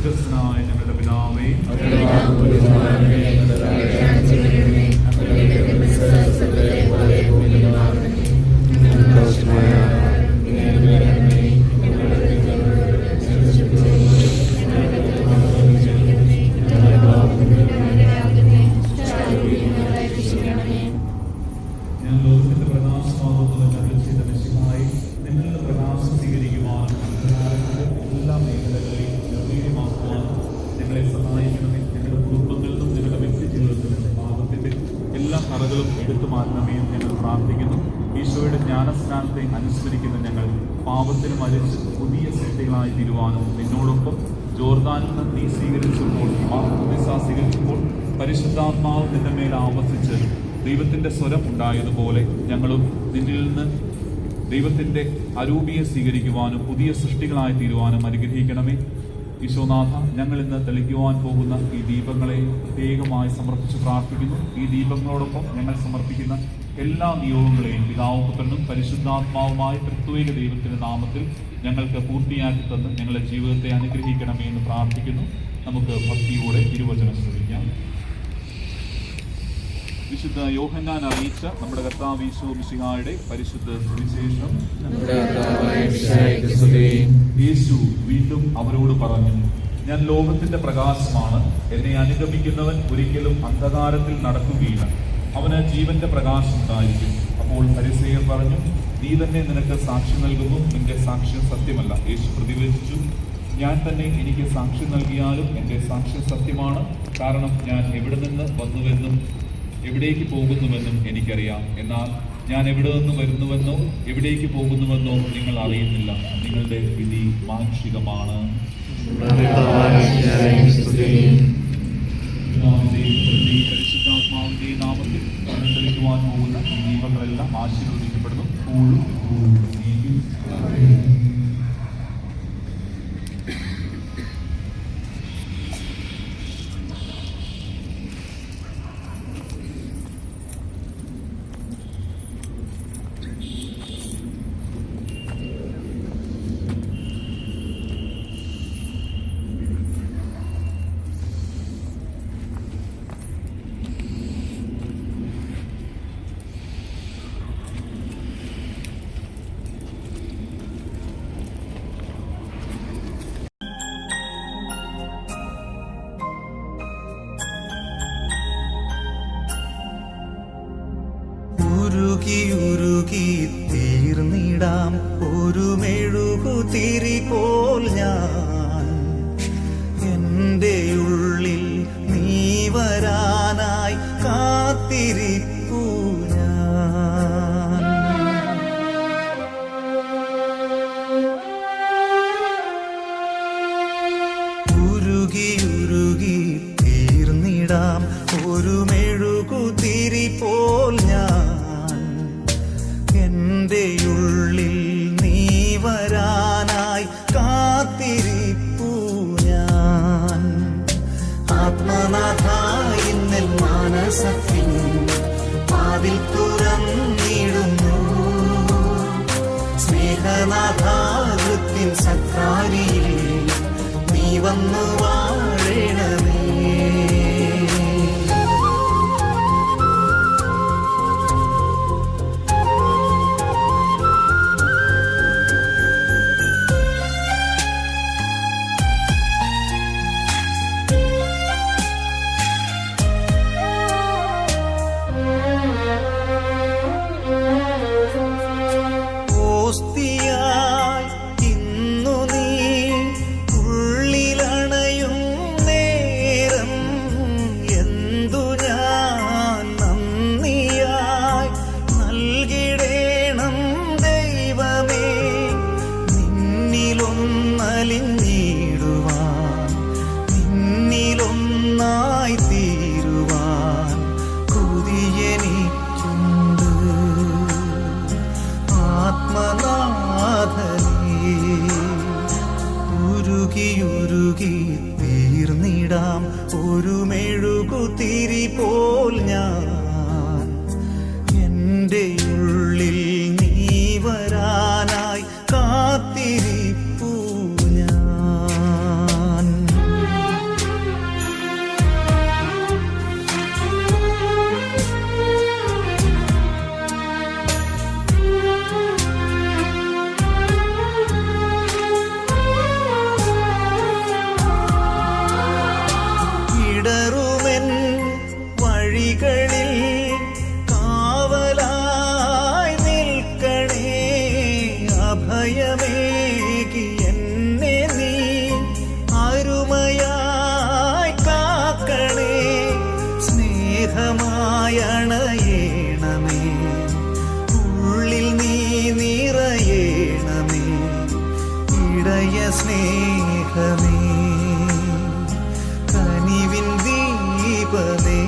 സ്വർഗസ്ഥനായ ഞങ്ങളുടെ പിതാവേ, ഞാൻ ലോകത്തിന്റെ പ്രകാശമാകുന്നത് കണ്ടുചെയ്ത മെസ്സിഹായി നിങ്ങളുടെ പ്രകാശം സ്വീകരിക്കുവാനും എല്ലാ മേഖലകളെയും നിർവീര്യമാക്കുവാനും ഞങ്ങളെ സഹായിക്കണമേ. ഞങ്ങളുടെ കുടുംബങ്ങളിൽ നിന്നും ഞങ്ങളുടെ വ്യക്തി ജീവിതത്തിൽ നിന്നും പാപത്തിന്റെ എല്ലാ കറകളും എടുത്തു മാറ്റണമേ എന്ന് ഞങ്ങൾ പ്രാർത്ഥിക്കുന്നു. ഈശോയുടെ ജ്ഞാനസ്നാനത്തെ അനുസ്മരിക്കുന്ന ഞങ്ങൾ പാപത്തിന് മരിച്ച് പുതിയ സൃഷ്ടികളായി തീരുവാനും നിന്നോടൊപ്പം ജോർദാനിൽ നിന്ന് നീ സ്വീകരിച്ചപ്പോൾ സ്വീകരിച്ചപ്പോൾ പരിശുദ്ധാത്മാവ് നിന്റെ മേൽ ആവസിച്ച് ദൈവത്തിൻ്റെ സ്വരം ഉണ്ടായതുപോലെ ഞങ്ങളും നിന്നിൽ നിന്ന് ദൈവത്തിൻ്റെ അരൂപിയെ സ്വീകരിക്കുവാനും പുതിയ സൃഷ്ടികളായി തീരുവാനും അനുഗ്രഹിക്കണമേ. ഈശോനാഥ, ഞങ്ങൾ ഇന്ന് തെളിക്കുവാൻ പോകുന്ന ഈ ദീപങ്ങളെ പ്രത്യേകമായി സമർപ്പിച്ച് പ്രാർത്ഥിക്കുന്നു. ഈ ദീപങ്ങളോടൊപ്പം ഞങ്ങൾ സമർപ്പിക്കുന്ന എല്ലാ നിയോഗങ്ങളെയും പിതാവും പുത്രനും പരിശുദ്ധാത്മാവുമായ ത്രിത്വൈക ദൈവത്തിൻ്റെ നാമത്തിൽ ഞങ്ങൾക്ക് പൂർത്തിയാക്കി തന്ന് ഞങ്ങളുടെ ജീവിതത്തെ അനുഗ്രഹിക്കണമേ എന്ന് പ്രാർത്ഥിക്കുന്നു. നമുക്ക് ഭക്തിയോടെ തിരുവചനം ശ്രമിക്കാം. വിശുദ്ധ യോഹന്നാൻ അറിയിച്ച നമ്മുടെ കർത്താവ് ഈശോ മിശിഹായുടെ പരിശുദ്ധ സുവിശേഷം. യേശു വീണ്ടും അവരോട് പറഞ്ഞു, ഞാൻ ലോകത്തിന്റെ പ്രകാശമാണ്. എന്നെ അനുഗമിക്കുന്നവൻ ഒരിക്കലും അന്ധകാരത്തിൽ നടക്കുകയില്ല, അവന് ജീവന്റെ പ്രകാശം ഉണ്ടായിരിക്കും. അപ്പോൾ ഫരിസേയർ പറഞ്ഞു, നീ തന്നെ നിനക്ക് സാക്ഷ്യം നൽകുന്നു, നിന്റെ സാക്ഷ്യം സത്യമല്ല. യേശു പ്രതിവചിച്ചു, ഞാൻ തന്നെ എനിക്ക് സാക്ഷ്യം നൽകിയാലും എൻ്റെ സാക്ഷ്യം സത്യമാണ്. കാരണം ഞാൻ എവിടെ നിന്ന് വന്നുവെന്നും എവിടേക്ക് പോകുന്നുവെന്നും എനിക്കറിയാം. എന്നാൽ ഞാൻ എവിടെ നിന്ന് വരുന്നുവെന്നോ എവിടേക്ക് പോകുന്നുവെന്നോ നിങ്ങൾ അറിയുന്നില്ല. നിങ്ങളുടെ വിധി മാനുഷികമാണ്. പരിശുദ്ധാത്മാവിന്റെ നാമത്തിൽ തെളിക്കുവാൻ പോകുന്ന ഈ ദീപങ്ങളെല്ലാം ആശീർവദിക്കപ്പെടുന്നു. ഉരുകി തീർന്നിടാം ഒരു മെഴുകുതിരി പോൽ ഞാൻ. എൻ്റെ ഉള്ളിൽ നീ വരാനായി കാത്തിരിപ്പു ഞാൻ. ഉരുകി തീർന്നിടാം ഒരു മെഴുകുതിരി പോൽ ഞാൻ. എൻ്റെ ഉള്ളിൽ നീ വരാനായി കാത്തിരിപ്പു ഞാൻ. ആത്മനാഥ, ഇന്നൽ മാനസത്തിൻ വാതിൽ തുറന്നിടുന്നു. സ്നേഹനാഥ, വൃത്തിൻ സക്രാരിയിൽ നീ വന്നു വാഴണമേ. ഇന്നു നീ ഉള്ളിലണയും നേരം എന്തു ഞാൻ നന്ദിയായി നൽകിടേണം ദൈവമേ. നിന്നിലൊന്നലിഞ്ഞിടുവാൻ, നിന്നിലൊന്നായി തീരുവാൻ കൊതിയെനിക്കുണ്ട്. ആത്മനാഥനേ, ഉരുകി തീർന്നിടാം ഒരു മെഴുകുതിരി പോൽ ഞാൻ. എൻ്റെ ഉള്ളിൽ നീ വരാനായി കാത്തിരിപ്പു ഞാൻ. അണയേണമേ, ഉള്ളിൽ നീ നിറയേണമേ, ഇടയ സ്നേഹമേ, കനിവിൻ ദീപമേ,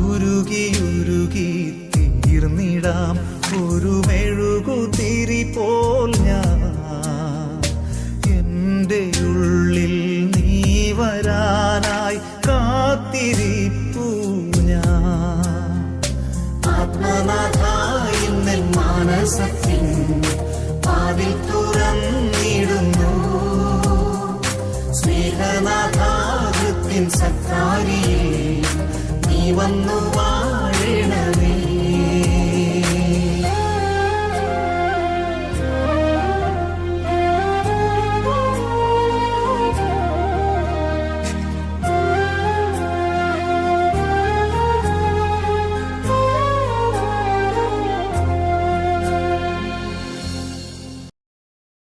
ഉരുകിയുരുകി തീർന്നിടാം ഒരു മെഴുകുതിരി പോൽ ഞാൻ. എൻ്റെ ഉള്ളിൽ നീ വരാനായി കാത്തിരിപ്പു ഞാൻ. ആത്മനാഥായി നിൻ മാനസത്തിൻ വാതിൽ തുറന്നിടുന്നു. സ്നേഹനാഥാകൃത്തിൻ സത്താരിയിൽ നീ വന്നു വാഴണമേ.